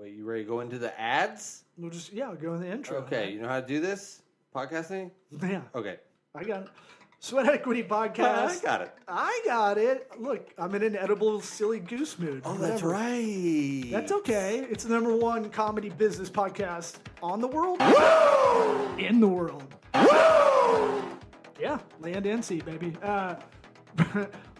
Wait, you ready to go into the ads? We'll just, go in the intro. Okay, right? you know how to do this? Podcasting? Yeah. Okay. I got it. Sweat Equity Podcast. I got it. I got it. Look, I'm in an edible, silly goose mood. Oh, that's right. That's okay. It's the #1 comedy business podcast on the world. In the world. Yeah, land and sea, baby.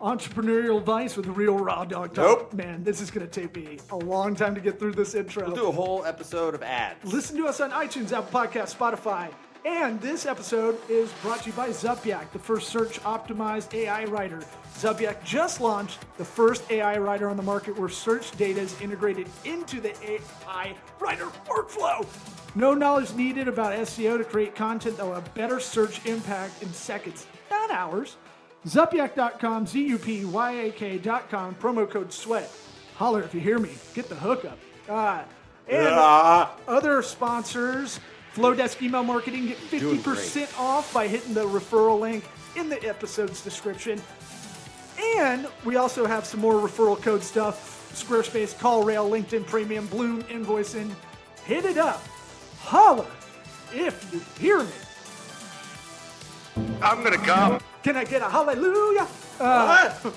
Entrepreneurial advice with a real raw dog talk. Nope. Man, this is going to take me a long time to get through this intro. We'll do a whole episode of ads. Listen to us on iTunes, Apple Podcasts, Spotify. And this episode is brought to you by Zuppiac, the first search-optimized AI writer. Zuppiac just launched the first AI writer on the market where search data is integrated into the AI writer workflow. No knowledge needed about SEO to create content that will have better search impact in seconds, not hours. Zuppiac.com, Zupyak.com, promo code SWEAT. Holler if you hear me. Get the hookup. Other sponsors... Flowdesk Email Marketing, get 50% off by hitting the referral link in the episode's description. And we also have some more referral code stuff. Squarespace, CallRail, LinkedIn Premium, Bloom, Invoicing. Hit it up. Holla if you hear me. I'm going to come. Can I get a hallelujah? What?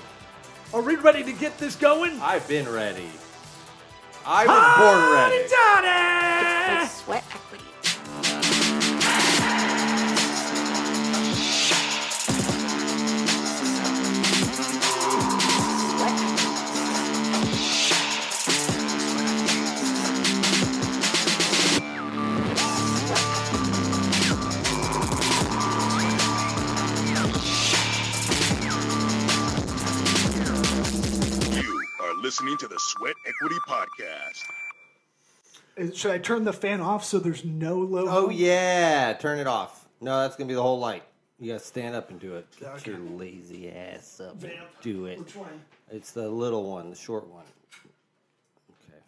Are we ready to get this going? I've been ready. I was born ready. Johnny! It's sweat equity. Listening to the Sweat Equity Podcast. Should I turn the fan off so there's no logo? Oh, yeah. Turn it off. No, that's going to be the whole light. You got to stand up and do it. Get your lazy ass up and do it. Which one? It's the little one, the short one. Okay.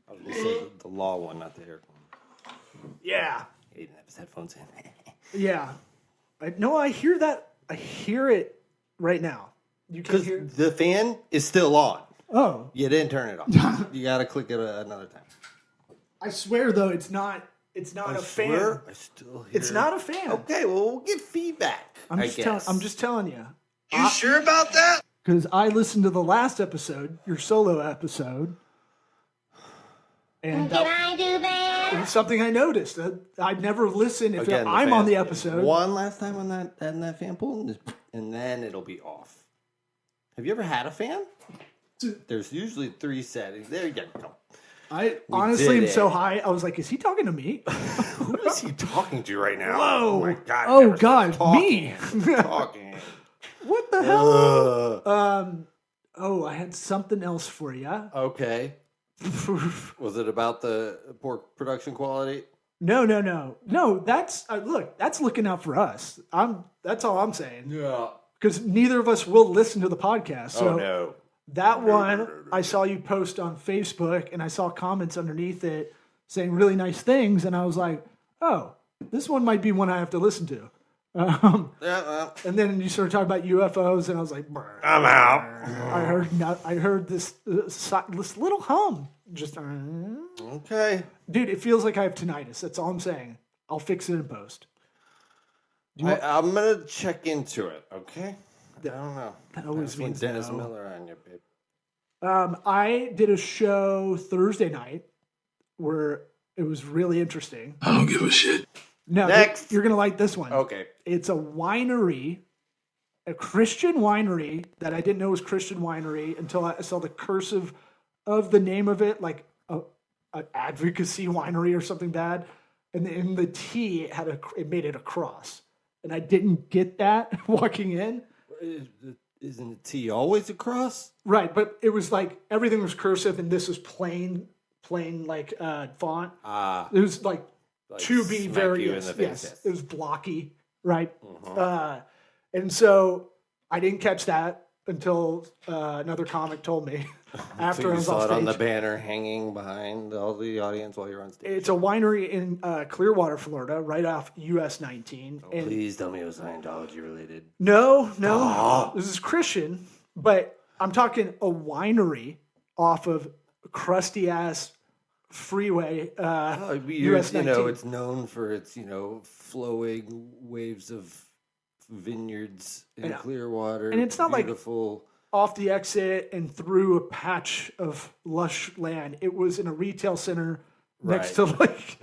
I was going to say the law one, not the air one. Yeah. He didn't have his headphones in. Yeah. I hear that. I hear it right now. You can Because hear the fan is still on. Oh. You didn't turn it off. You got to click it another time. I swear, though, it's not a fan. I still hear It's not a fan. Okay, well, we'll get feedback. I'm just telling you. You sure about that? Because I listened to the last episode, your solo episode. And Can I do that? it was something I noticed. I'd never listen if Again, I'm fan on the episode. One last time on that fan pull, and then it'll be off. Have you ever had a fan? There's usually 3 settings. There you go. I honestly am did so it. high. I was like, is he talking to me? Who is he talking to right now? Whoa. Oh my God. Oh, never God, stop me. talking. What the hell? I had something else for you. Okay. Was it about the poor production quality? No. That's look. That's looking out for us. That's all I'm saying. Yeah. Because neither of us will listen to the podcast. So no. that one, I saw you post on Facebook, and I saw comments underneath it saying really nice things, and I was like, oh, this one might be one I have to listen to. And then you started talking about UFOs, and I was like, I'm out. I heard this little hum. Just Okay. dude, it feels like I have tinnitus. That's all I'm saying. I'll fix it in post. I'm going to check into it, okay? I don't know. That always That's when means Dennis no. Miller on you, babe. I did a show Thursday night where it was really interesting. I don't give a shit. No, Next. you're going to like this one. Okay. It's a winery, a Christian winery that I didn't know was Christian winery until I saw the cursive of the name of it, like an advocacy winery or something bad. And in the T, it made it a cross. And I didn't get that walking in. Isn't the T always a cross? Right, but it was like everything was cursive and this was plain like font. It was like to be smack very you in the face, yes. It was blocky, right? And so I didn't catch that until another comic told me after So I you was saw off it stage. on the banner hanging behind all the audience while you're on stage. It's a winery in Clearwater, Florida, right off US 19. Oh, please tell me it was Scientology related. No. This is Christian, but I'm talking a winery off of crusty ass freeway. You US 19. know, it's known for its, flowing waves of vineyards in Clearwater. And it's not beautiful. Off the exit and through a patch of lush land. It was in a retail center next to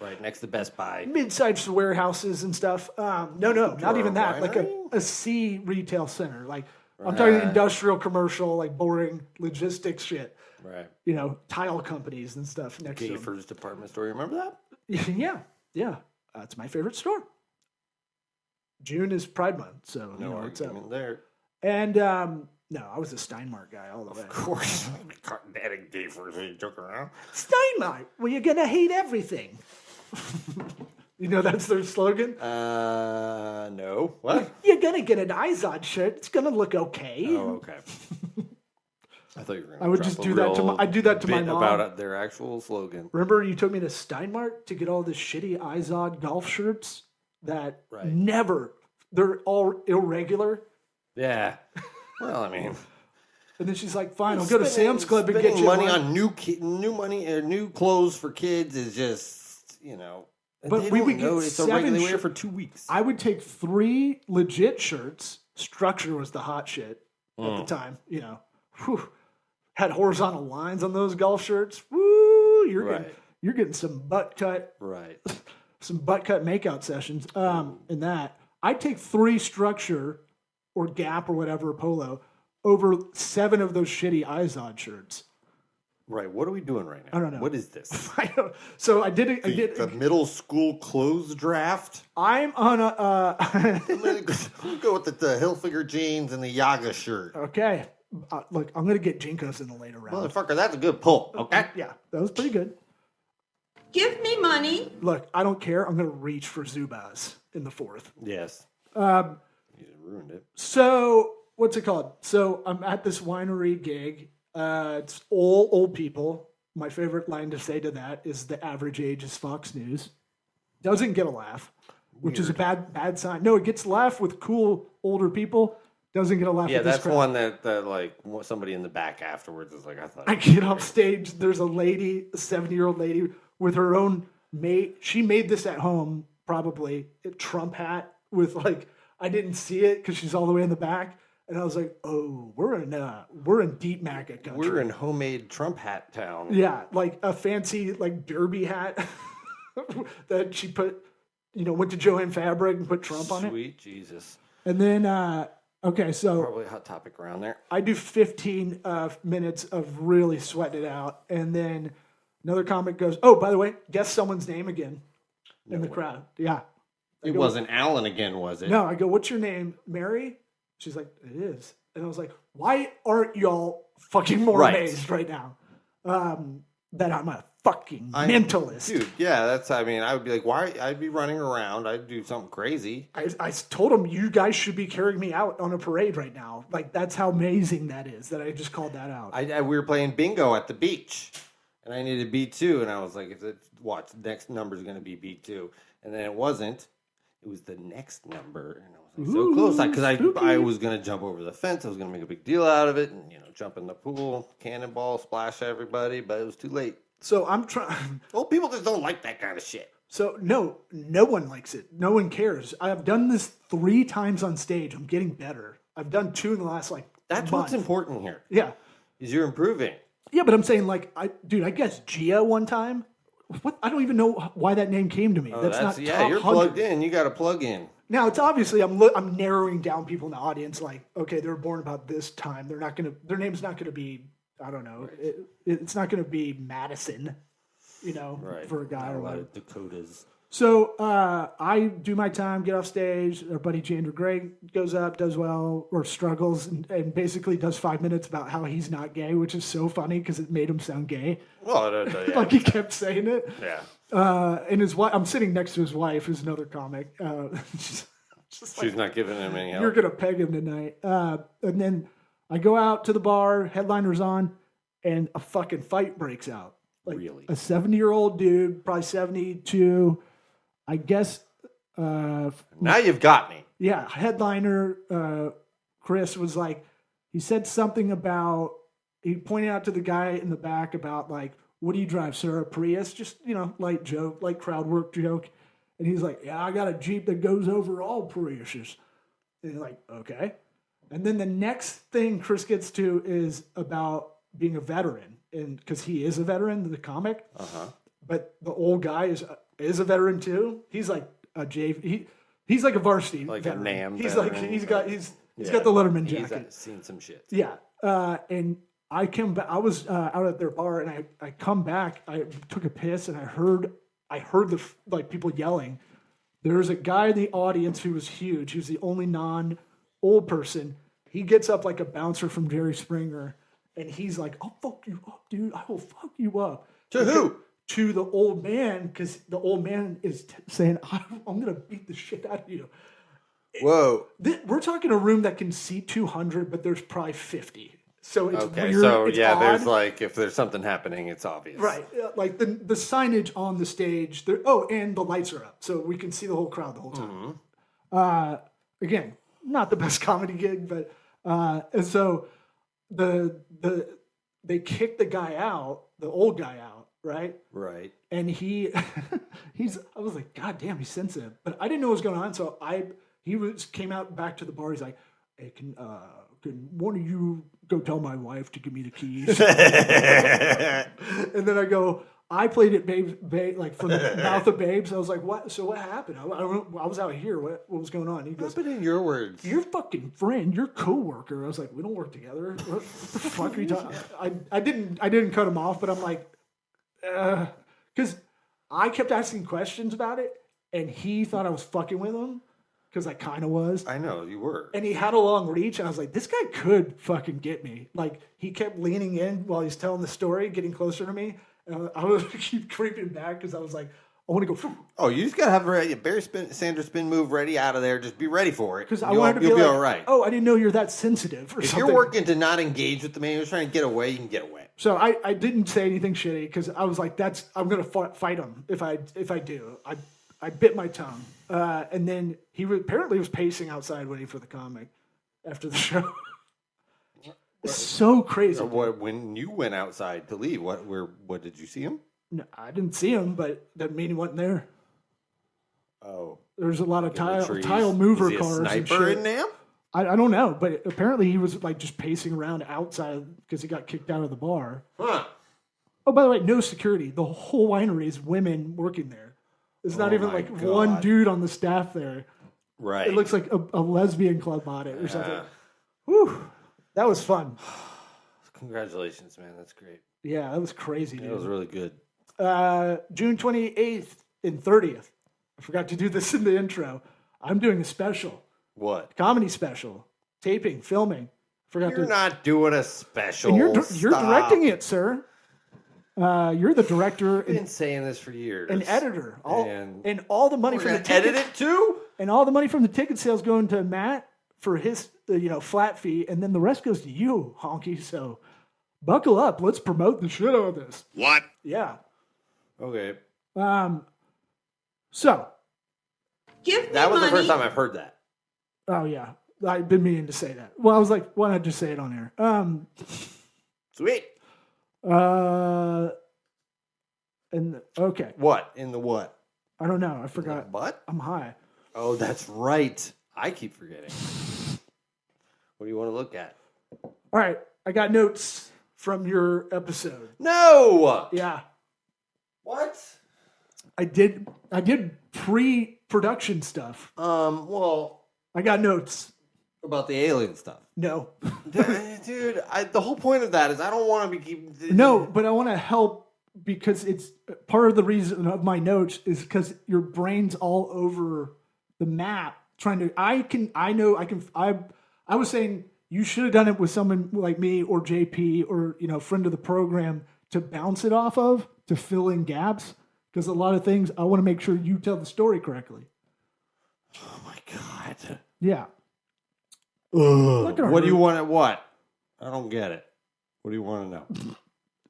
right next to Best Buy, mid-sized warehouses and stuff. No, not even that. Like a C retail center. Like I'm talking industrial, commercial, like boring logistics shit. Right. Tile companies and stuff next to them. Gaffer's department store. You remember that? Yeah. It's my favorite store. June is Pride Month, so no it's up. argument there. And no, I was a Steinmart guy all the way. Of course. That ain't Gaffer's. Are you joking around? Steinmart, well, you're going to hate everything. That's their slogan? No. What? You're going to get an Izod shirt. It's going to look okay. Oh, okay. I thought you were going to I would just do that to my, I do that to my mom. About their actual slogan. Remember you took me to Steinmart to get all the shitty Izod golf shirts that they're all irregular. Yeah. Well, I mean. And then she's like, fine, I'll go to Sam's Club and get you money on new clothes for kids is just, But we would get it's a regular wear for 2 weeks. I would take 3 legit shirts. Structure was the hot shit at the time, Whew. Had horizontal lines on those golf shirts. Woo! You're getting some butt cut. Right. Some butt cut makeout sessions. In that. I'd take 3 Structure or Gap or whatever, Polo, over 7 of those shitty Izod shirts. Right. What are we doing right now? I don't know. What is this? I don't. So I did it. The middle school clothes draft? I'm on a... I'm going to go with the Hilfiger jeans and the Yaga shirt. Okay. Look, I'm going to get Jinkos in the later round. Motherfucker, that's a good pull, okay? Yeah, that was pretty good. Give me money. Look, I don't care. I'm going to reach for Zubaz in the 4th. Yes. You ruined it. So, what's it called? So, I'm at this winery gig. It's all old people. My favorite line to say to that is the average age is Fox News. Doesn't get a laugh, which is a bad sign. No, it gets a laugh with cool older people. Doesn't get a laugh. Yeah, with this that's crowd. one that like somebody in the back afterwards is like, I thought. I get off stage. There's a lady, a 70-year-old lady with her own mate. She made this at home, probably a Trump hat with like, I didn't see it because she's all the way in the back. And I was like, oh, we're in deep MAGA country. We're in homemade Trump hat town. Yeah, like a fancy like derby hat that she put, went to Joanne Fabric and put Trump on it. Sweet Jesus. And then, okay, so Probably a hot topic around there. I do 15 minutes of really sweating it out. And then another comic goes, oh, by the way, guess someone's name again in the crowd. Yeah. It wasn't Alan again, was it? No, I go, what's your name? Mary? She's like, it is. And I was like, why aren't y'all fucking more amazed right now that I'm a fucking mentalist? Dude, yeah, I would be like, why? I'd be running around. I'd do something crazy. I told him, you guys should be carrying me out on a parade right now. Like, that's how amazing that is that I just called that out. We were playing bingo at the beach, and I needed B2, and I was like, watch, the next number is going to be B2. And then it wasn't. It was the next number, and I was like, so close. Because I was going to jump over the fence. I was going to make a big deal out of it and, jump in the pool, cannonball, splash everybody, but it was too late. So I'm trying. Old people just don't like that kind of shit. So no one likes it. No one cares. I've done this 3 times on stage. I'm getting better. I've done 2 in the last That's month. what's important here. Yeah. Is you're improving. Yeah, but I'm saying I guess Gia one time. What? I don't even know why that name came to me. That's not top you're 100. Plugged in. You got to plug in. Now it's obviously I'm narrowing down people in the audience. Like, okay, they were born about this time. Their name's not gonna be. I don't know. Right. It's not gonna be Madison. For a guy or whatever. Dakotas. So I do my time, get off stage. Our buddy Jander Gray goes up, does well, or struggles, and basically does 5 minutes about how he's not gay, which is so funny because it made him sound gay. Well, yeah. Like he kept saying it. Yeah. And his wife, I'm sitting next to his wife, who's another comic. She's not giving him any help. You're gonna peg him tonight. And then I go out to the bar, headliner's on, and a fucking fight breaks out. Like really? A 70-year-old dude, probably 72. I guess. Now you've got me. Yeah, headliner Chris was like, he said something about, he pointed out to the guy in the back about like, what do you drive, sir? A Prius? Just, light joke, light crowd work joke. And he's like, yeah, I got a Jeep that goes over all Priuses. And you're like, okay. And then the next thing Chris gets to is about being a veteran. And because he is a veteran in the comic. Uh-huh. But the old guy is a veteran too. He's like he's like a varsity like veteran. A NAM he's veteran. Like he's got the Letterman jacket. He's seen some shit. Yeah. And I came back. I was out at their bar, and I come back. I took a piss, and I heard the people yelling. There's a guy in the audience who was huge. He was the only non-old person. He gets up like a bouncer from Jerry Springer, and he's like, "I'll fuck you up, dude. I will fuck you up." To who? To the old man, because the old man is saying, I'm going to beat the shit out of you. Whoa. We're talking a room that can seat 200, but there's probably 50. So it's okay, weird. so it's yeah, odd. there's like, if there's something happening, it's obvious. Right. Like the signage on the stage. And the lights are up. So we can see the whole crowd the whole time. Mm-hmm. Again, not the best comedy gig, but and so they kick the guy out, the old guy out. Right. And I was like, God damn, he's sensitive. But I didn't know what was going on. So he came out back to the bar. He's like, hey, can one of you go tell my wife to give me the keys? And then I go, I played it like from the mouth of babes. I was like, what? So what happened? I was out here. What was going on? He goes, but in your words, your fucking friend, your coworker. I was like, we don't work together. What the fuck are you talking? I didn't cut him off, but I'm like, because I kept asking questions about it, and he thought I was fucking with him, because I kind of was. I know, you were. And he had a long reach, and I was like, this guy could fucking get me. Like, he kept leaning in while he's telling the story, getting closer to me, and I would keep creeping back, because I was like, I want to go. Phew. Oh, you just got to have a Barry Sanders spin move ready out of there. Just be ready for it. Because I wanted to be you'll like, be all right. Oh, I didn't know you're that sensitive or if something. you're working to not engage with the man who's trying to get away, you can get away. So I didn't say anything shitty, because I was like, I'm going to fight him if I do. I bit my tongue. And then he apparently was pacing outside waiting for the comic after the show. It's so crazy. When you went outside to leave, what did you see him? No, I didn't see him, but that mean he wasn't there. Oh. There's a lot of tile mover cars. Is he a and sniper shit. in there? I don't know, but apparently he was like just pacing around outside because he got kicked out of the bar. Huh. Oh, by the way, no security. The whole winery is women working there. There's not even like one dude on the staff there. Right. It looks like a lesbian club on it or something. Whew. That was fun. Congratulations, man. That's great. Yeah, that was crazy, dude. That was really good. June 28th and 30th. I forgot to do this in the intro. I'm doing a special. What? Comedy special. Taping, filming. You're not doing a special. And you're directing it, sir. You're the director. I've been saying this for years. An editor. And all the money from the ticket. Edit it too? And all the money from the ticket sales going to Matt for his flat fee, and then the rest goes to you, honky. So buckle up. Let's promote the shit out of this. What? Yeah. Okay. Give So me that was money. the first time I've heard that. Oh yeah, I've been meaning to say that. Well, I was like, why not just say it on air? Sweet. And okay. What? In the what? I don't know. I forgot. What? I'm high. Oh, that's right. I keep forgetting. What do you want to look at? All right, I got notes from your episode. No. Yeah. What? I did pre-production stuff. Well, I got notes. about the alien stuff. No. Dude, the whole point of that is I don't want to be keeping... No, but I want to help because it's part of the reason of my notes is because your brain's all over the map trying to... I was saying you should have done it with someone like me or JP or, friend of the program to bounce it off of, to fill in gaps. Because a lot of things, I want to make sure you tell the story correctly. Oh my God. Yeah. What do you want at what? I don't get it. What do you want to know?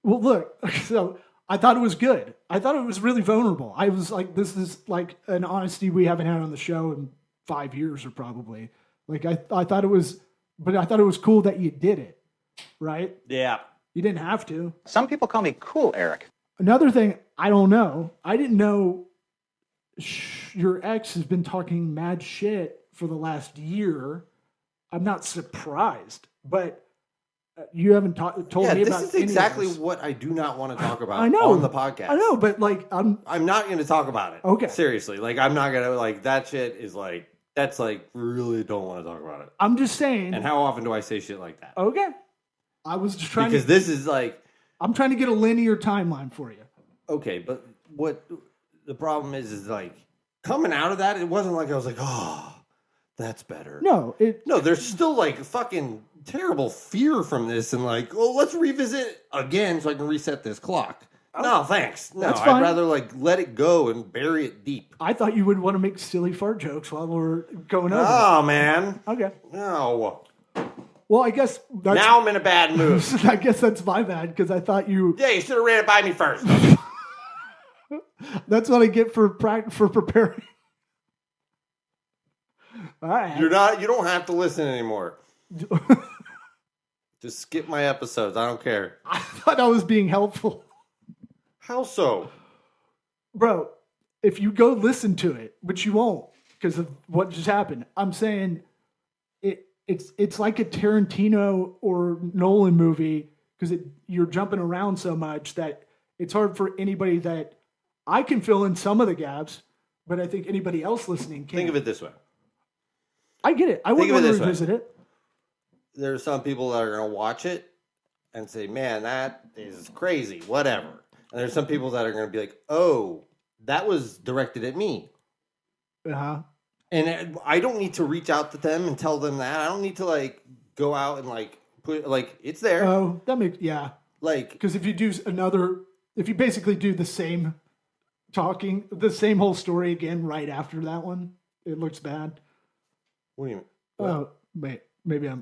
Well, look, so I thought it was good. I thought it was really vulnerable. I was like, this is like an honesty we haven't had on the show in 5 years or probably. Like I thought it was, but I thought it was cool that you did it, right? Yeah. You didn't have to. Some people call me Cool Eric. Another thing, I don't know. I didn't know your ex has been talking mad shit for the last year. I'm not surprised, but you haven't told me about this is any exactly of this. what I do not want to talk about I know on the podcast. I know, but like I'm not going to talk about it. Okay. Seriously. Like, I'm not going to, like, that shit is like, that's like, really don't want to talk about it. I'm just saying. And how often do I say shit like that? Okay. I was just trying because this is like, I'm trying to get a linear timeline for you. okay, but what the problem is like, coming out of that, it wasn't like I was like, oh, that's better. No, there's still like fucking terrible fear from this, and like, oh, let's revisit it again so I can reset this clock. No, thanks. No, That's fine. I'd rather like let it go and bury it deep. I thought you would want to make silly fart jokes while we're going over. Oh man. Okay. No. Well, I guess that's, Now I'm in a bad mood. I guess that's my bad because I thought you. Yeah, you should have ran it by me first. That's what I get for preparing. All right. You don't have to listen anymore. Just skip my episodes. I don't care. I thought I was being helpful. How so? Bro, if you go listen to it, which you won't because of what just happened, I'm saying it's like a Tarantino or Nolan movie because you're jumping around so much that it's hard for anybody that I can fill in some of the gaps, but I think anybody else listening can't. Think of it this way. I get it. I wouldn't want to revisit it. There are some people that are going to watch it and say, man, that is crazy, whatever. And there's some people that are going to be like, oh, that was directed at me. Uh-huh. And I don't need to reach out to them and tell them that. I don't need to, like, go out and, like, put, like, it's there. Oh, that makes, yeah. Like, because if you basically do the same the same whole story again right after that one, it looks bad. What do you mean? Oh, maybe I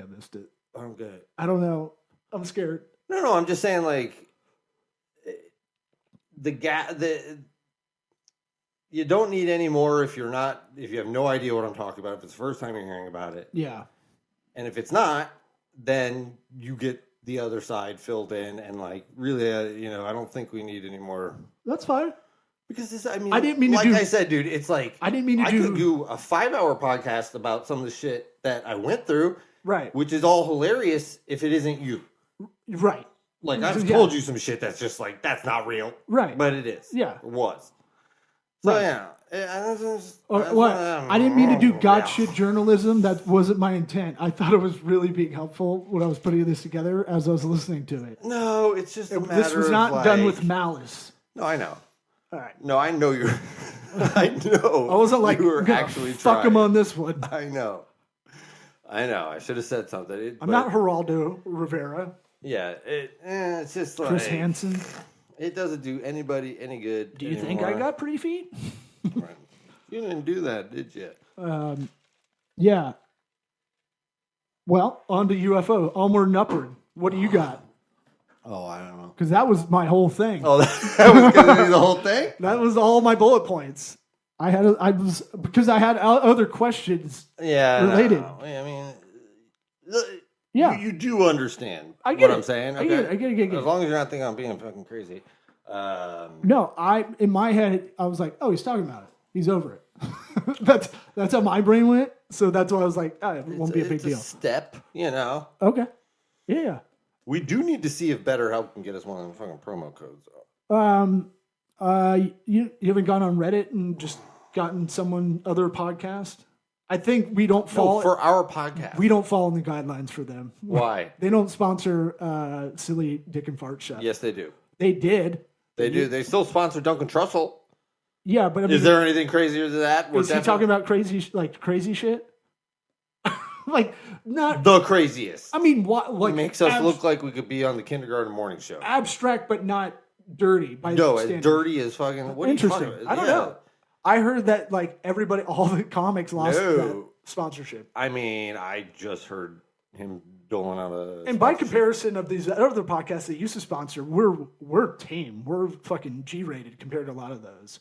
missed it. I don't get it. I don't know. I'm scared. No, I'm just saying, like, you don't need any more if you have no idea what I'm talking about, if it's the first time you're hearing about it. Yeah. And if it's not, then you get the other side filled in, and like, really, I don't think we need any more. That's fine. Because I didn't mean to like I said, dude, it's like, I didn't mean to I could do a 5-hour podcast about some of the shit that I went through. Right. Which is all hilarious if it isn't you. Right. Like, I've told you some shit that's just like, that's not real. Right. But it is. Yeah. It was. So, right. yeah. I didn't mean to do god shit journalism. That wasn't my intent. I thought it was really being helpful when I was putting this together as I was listening to it. No, it's just a matter this was not done with malice. No, I know. All right. No, I know you're. I know. I wasn't like, you were actually fuck him on this one. I know. I should have said something. I'm not Geraldo Rivera. Yeah, it's just like Chris Hansen. It doesn't do anybody any good. Do you think I got pretty feet? Right. You didn't do that, did you? Yeah. Well, on to UFO. Onward and upward. What do you got? Oh, I don't know. Because that was my whole thing. Oh, that was going to be the whole thing? That was all my bullet points. Because I had other questions related. No. I mean, yeah. You do understand I get what it. I'm saying. I get it. As long as you're not thinking I'm being fucking crazy. No, in my head, I was like, oh, he's talking about it. He's over it. that's how my brain went. So that's why I was like, it won't be a big deal. Step, Okay. Yeah. We do need to see if BetterHelp can get us one of the fucking promo codes. You haven't gone on Reddit and just gotten other podcast? I think we don't fall for our podcast. We don't fall in the guidelines for them. Why? They don't sponsor silly dick and fart shit. Yes, they do. They did. They do. They still sponsor Duncan Trussell. Yeah, but I mean, is there anything crazier than that? Is he talking about crazy shit? Like, not the craziest. I mean, what? Like, it makes us look like we could be on the kindergarten morning show. Abstract, but not dirty. As dirty as fucking. What Interesting. Are you talking about? I don't know. I heard that like everybody, all the comics lost that sponsorship. I mean, I just heard him doling out a. And by comparison of these other podcasts that used to sponsor, we're tame. We're fucking G-rated compared to a lot of those.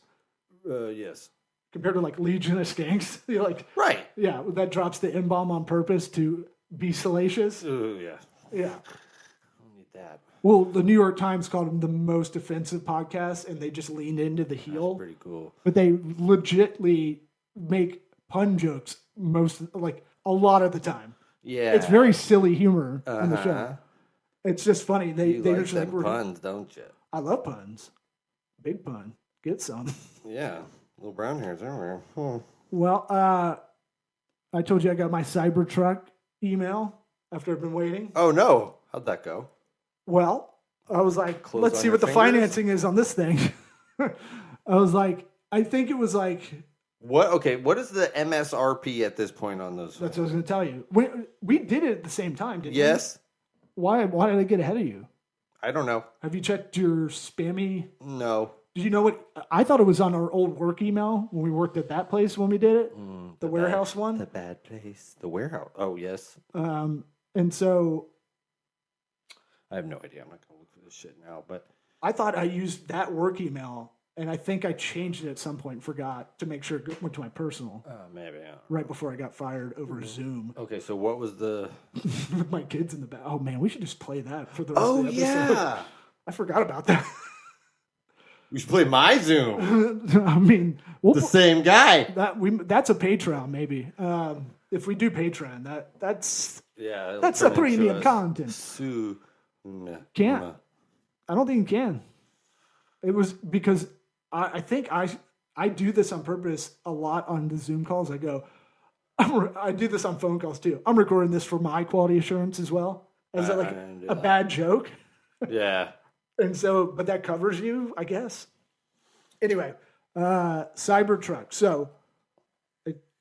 Yes. Compared to like Legion of Skanks, you're like, right? Yeah, that drops the N-bomb on purpose to be salacious. Yeah. Yeah. I don't need that. Well, the New York Times called him the most offensive podcast, and they just leaned into the heel. That's pretty cool. But they legitly make pun jokes a lot of the time. Yeah. It's very silly humor in the show. It's just funny. They're like just them puns, don't you? I love puns. Big pun. Get some. Yeah. Little brown hairs everywhere. Well, I told you I got my Cybertruck email after I've been waiting. Oh, no. How'd that go? Well, I was like, Close let's on see your what the fingers? financing is on this thing. I was like, I think it was like... What? Okay, what is the MSRP at this point on those? That's what I was going to tell you. We did it at the same time, didn't Yes. we? Why did I get ahead of you? I don't know. Have you checked your spammy? No. Did you know what? I thought it was on our old work email when we worked at that place when we did it. The warehouse one. The bad place. The warehouse. Oh, yes. And so... I have no idea. I'm not going to look for this shit now, but... I thought I used that work email, and I think I changed it at some point and forgot to make sure it went to my personal. Maybe, yeah. Right before I got fired over Zoom. Okay, so what was the... With my kids in the back. Oh, man, we should just play that for the rest of the episode. yeah. I forgot about that. We should play my Zoom. I mean... The same guy. That's a Patreon, maybe. If we do Patreon, that's Yeah. that's a premium content. Can't. I don't think you can. It was because I think I do this on purpose a lot on the Zoom calls. I go, I do this on phone calls too. I'm recording this for my quality assurance as well. Is it like a bad joke? Yeah. And so, but that covers you, I guess. Anyway, Cybertruck. So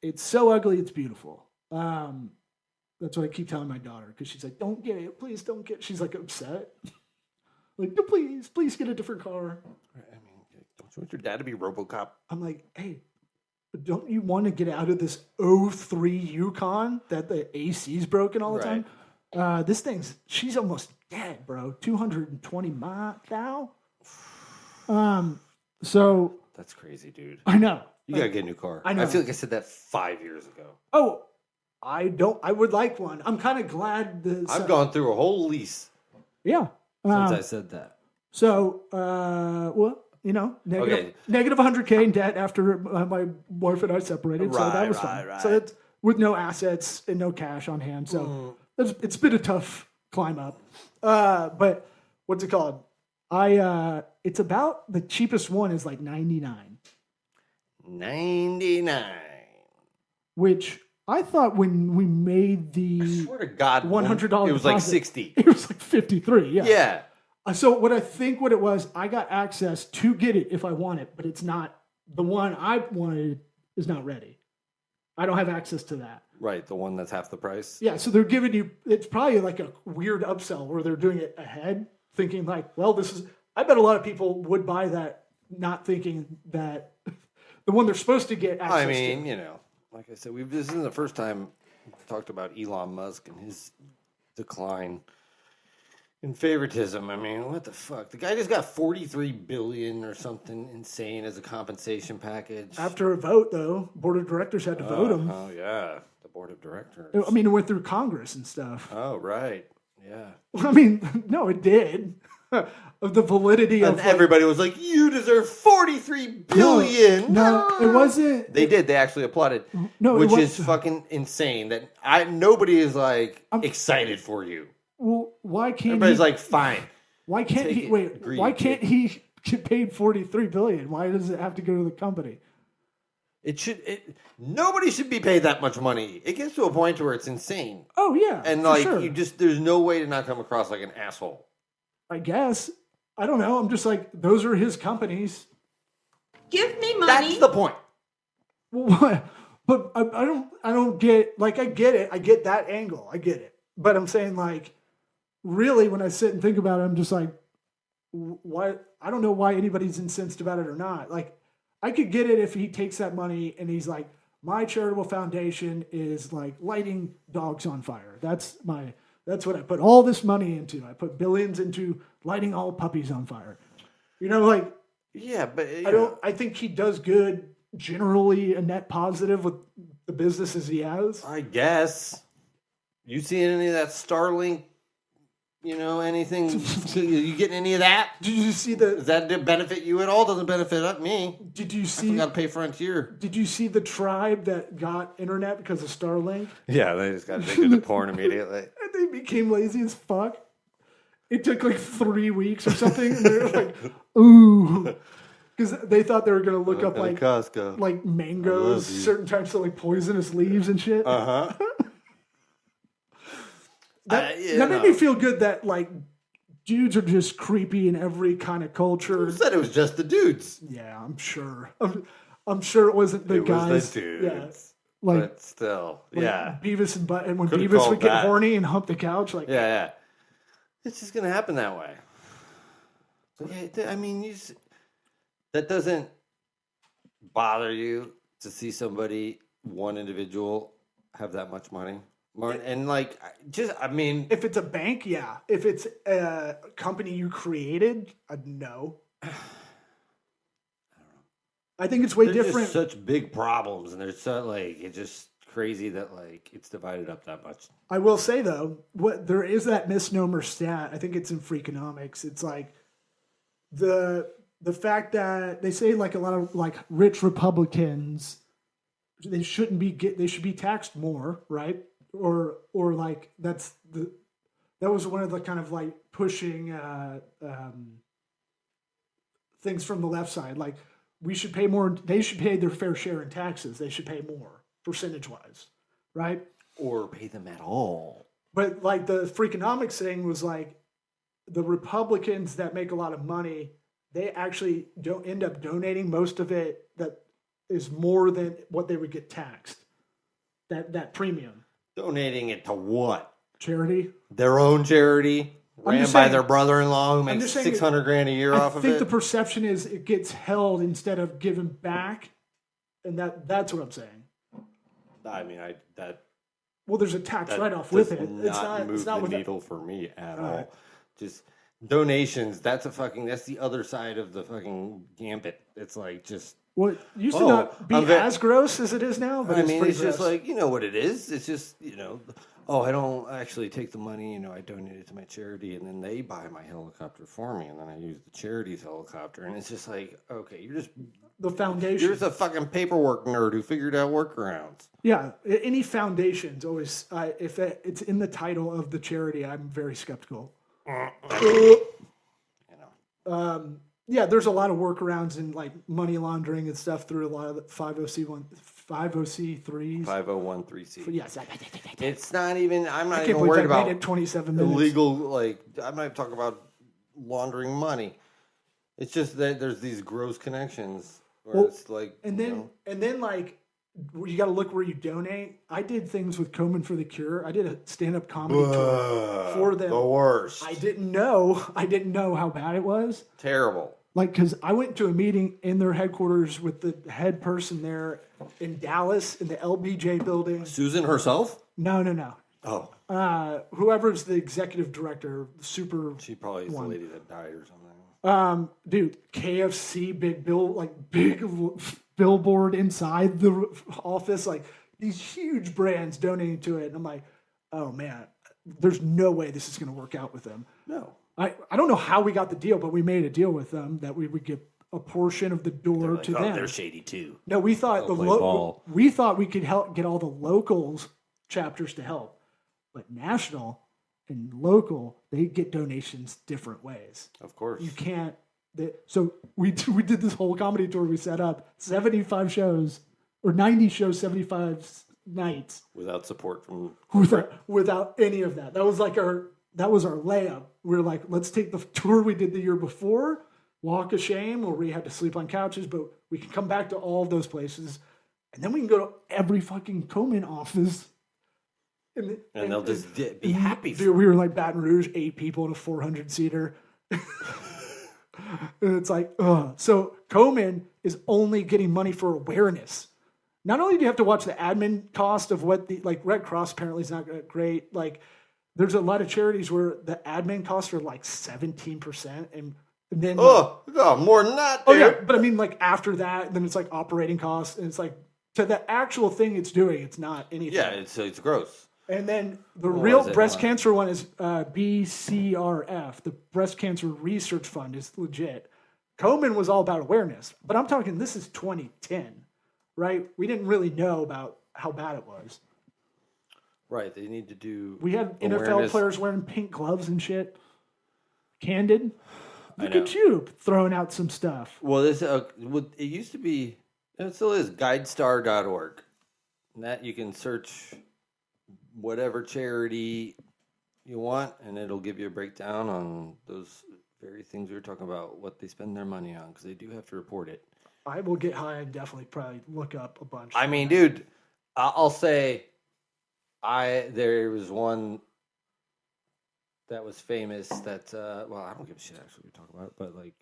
it's so ugly, it's beautiful. That's what I keep telling my daughter because she's like, "Don't get it, please, don't get." She's like upset, like, "No, please get a different car." I mean, don't you want your dad to be RoboCop? I'm like, "Hey, don't you want to get out of this '03 Yukon that the AC's broken all the time?" This she's almost dead, bro. 220 miles now. So that's crazy, dude. I know. You gotta get a new car. I know. I feel like I said that 5 years ago. Oh, I don't. I would like one. I'm kind of glad. I've gone through a whole lease. Yeah. Since I said that. So, well, negative 100K in debt after my wife and I separated. So that was fun. Right. So that's with no assets and no cash on hand. So it's been a tough climb up. But what's it called? It's about the cheapest one is like 99. 99. Which I thought when we made the I swear to God, $100 it was like deposit, 60. It was like 53. Yeah. Yeah. So what it was, I got access to get it if I want it, but it's not the one I wanted is not ready. I don't have access to that. Right, the one that's half the price. Yeah, so they're giving you. It's probably like a weird upsell where they're doing it ahead, thinking like, well, this is. I bet a lot of people would buy that, not thinking that the one they're supposed to get access to. I mean, like I said, this isn't the first time we've talked about Elon Musk and his decline in favoritism. I mean, what the fuck? The guy just got $43 billion or something insane as a compensation package. After a vote, though, board of directors had to vote him. Oh yeah, the board of directors. I mean, it went through Congress and stuff. Oh right, yeah. I mean, no, it did. Of the validity and of everybody was like, "You deserve $43 billion." No, it wasn't. They did. They actually applauded. No, which is fucking insane. That nobody is like excited for you. Well, why can't everybody's like, fine? Why can't he wait? Why can't he get paid $43 billion? Why does it have to go to the company? Nobody should be paid that much money. It gets to a point where it's insane. Oh yeah, and like there's no way to not come across like an asshole. I guess. I don't know. I'm just like, those are his companies. Give me money. That's the point. Well, but I don't get, like, I get it. I get that angle. I get it. But I'm saying, like, really, when I sit and think about it, I'm just like, why? I don't know why anybody's incensed about it or not. Like, I could get it if he takes that money and he's like, my charitable foundation is like lighting dogs on fire. That's what I put all this money into. I put billions into lighting all puppies on fire. Like, yeah, but I think he does good generally, a net positive with the businesses he has. I guess. You seen any of that Starlink anything? You getting any of that? Did you see the? Does that benefit you at all? Doesn't benefit me. Did you see? I forgot to pay Frontier. Did you see the tribe that got internet because of Starlink? Yeah, they just got addicted to porn immediately. And they became lazy as fuck. It took like 3 weeks or something. And they were like, ooh. Because they thought they were going to look up like Costco. Like mangoes, certain types of like poisonous leaves and shit. Uh-huh. That made me feel good that like dudes are just creepy in every kind of culture. Who said it was just the dudes? Yeah, I'm sure. I'm sure it wasn't the guys. Was the dudes. Yeah. Like, but still, like yeah. Beavis and Butt, and when Could've Beavis would get that. horny and hump the couch, like Yeah. It's just gonna happen that way. So, I mean, that doesn't bother you to see one individual, have that much money, and like, if it's a bank, yeah. If it's a company you created, no. I think it's way different. Just such big problems, and there's so like it's just crazy that like it's divided up that much. I will say though, there is that misnomer stat. I think it's in Freakonomics. It's like the fact that they say like a lot of like rich Republicans, they should be taxed more, right? Or like that was one of the kind of like pushing things from the left side, like. We should pay more. They should pay their fair share in taxes. They should pay more percentage-wise, right? Or pay them at all. But like the Freakonomics thing was like the Republicans that make a lot of money, they actually don't end up donating most of it that is more than what they would get taxed. That premium. Donating it to what? Charity. Their own charity. Ran by their brother-in-law who makes $600,000 a year off of it. I think the perception is it gets held instead of given back, and that's what I'm saying. I mean, well, there's a tax write-off with it. It's not the needle for me at all. Right. Just donations. That's the other side of the fucking gambit. It's like just. Well, it used to not be as gross as it is now, but it's just like, what it is. It's just, I don't actually take the money, I donate it to my charity, and then they buy my helicopter for me, and then I use the charity's helicopter, and it's just like, okay, you're just... The foundation. You're just a fucking paperwork nerd who figured out workarounds. Yeah, any foundation's always, if it's in the title of the charity, I'm very skeptical. Yeah, there's a lot of workarounds in like money laundering and stuff through a lot of the 50C3s. 501(c). Yes. It's not even, I'm not even worried about it 27 minutes. Illegal, like, I'm not talking about laundering money. It's just that there's these gross connections where it's like, and then like, you got to look where you donate. I did things with Komen for the Cure. I did a stand-up comedy tour for them. The worst. I didn't know how bad it was. Terrible. Like, because I went to a meeting in their headquarters with the head person there in Dallas in the LBJ building. Susan herself? No. Oh. Whoever's the executive director, super. She probably is the lady that died or something. Dude, KFC, big billboard inside the office, like these huge brands donating to it. And I'm like, oh man, there's no way this is going to work out with them. No. I don't know how we got the deal, but we made a deal with them that we would give a portion of the door to them. They're shady too. No, we thought we thought we could help get all the locals chapters to help, but national and local, they get donations different ways. Of course, you can't. So we did this whole comedy tour. We set up 75 shows or 90 shows, 75 nights without support from without any of that. That was our layup. We were like, let's take the tour we did the year before, Walk of Shame, where we had to sleep on couches, but we can come back to all of those places, and then we can go to every fucking Komen office. And they'll just be happy. Dude, we were like Baton Rouge, 8 people in a 400-seater. And it's like, ugh. So Komen is only getting money for awareness. Not only do you have to watch the admin cost of what Red Cross apparently is not great. Like, there's a lot of charities where the admin costs are like 17%, and then more than that. Oh yeah, but I mean, like after that, then it's like operating costs, and it's like to the actual thing it's doing, it's not anything. Yeah, it's gross. And then the What real was it? breast cancer one is BCRF. The Breast Cancer Research Fund is legit. Komen was all about awareness, but I'm talking this is 2010, right? We didn't really know about how bad it was. Right, they need to do. We had NFL awareness. players wearing pink gloves and shit. Candid. I Look know. at you throwing out some stuff. Well, this it used to be, and it still is, guidestar.org. And that you can search whatever charity you want, and it'll give you a breakdown on those very things we were talking about, what they spend their money on, because they do have to report it. I will get high and definitely probably look up a bunch. I mean, dude, I'll say, there was one that was famous that, well, I don't give a shit actually we talk about it, but like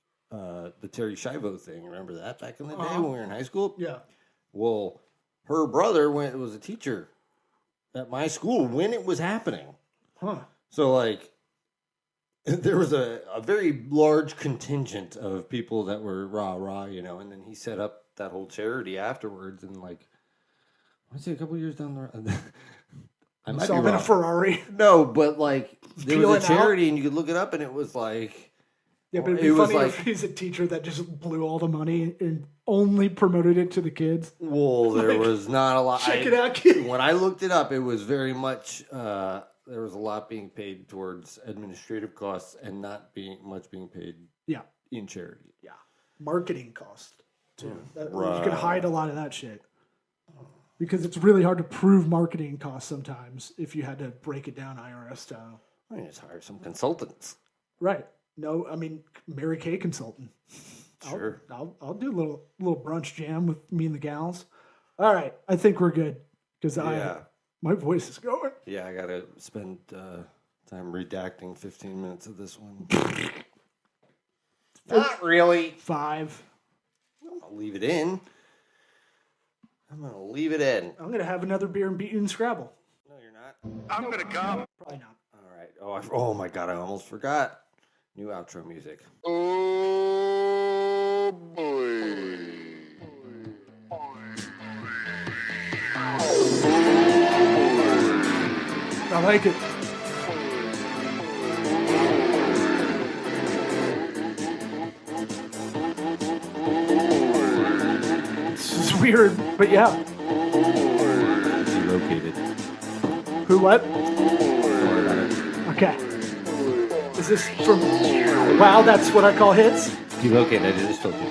the Terry Schiavo thing. Remember that back in the day when we were in high school? Yeah. Well, her brother was a teacher at my school when it was happening. Huh. So, like, there was a very large contingent of people that were rah, you know, and then he set up that whole charity afterwards, and, like, I'd say a couple years down the road. I might be Solving a wrong. Ferrari. No, but, like, there was a Peeling out? charity, and you could look it up, and it was, like... Yeah, but it'd be It was funny like- if he's a teacher that just blew all the money and only promoted it to the kids. Well, there was not a lot... Check it out, kid. When I looked it up, it was very much... there was a lot being paid towards administrative costs and not much being paid Yeah. in charity. Yeah. Marketing cost, too. You Right. can hide a lot of that shit. Because it's really hard to prove marketing costs sometimes if you had to break it down IRS style. I mean, just hire some consultants. Right. No, I mean, Mary Kay consultant. Sure. I'll do a little brunch jam with me and the gals. All right. I think we're good. Because my voice is going. Yeah, I got to spend time redacting 15 minutes of this one. Not really. 5. I'll leave it in. I'm going to leave it in. I'm going to have another beer and beat you in Scrabble. No, you're not. I'm gonna come. Probably not. All right. Oh my God, I almost forgot. New outro music. Oh boy. I like it. This is weird, but yeah. Delocated. Who, what? Don't worry about it. Okay. Is this from... Wow, that's what I call hits? Delocated, I just told you.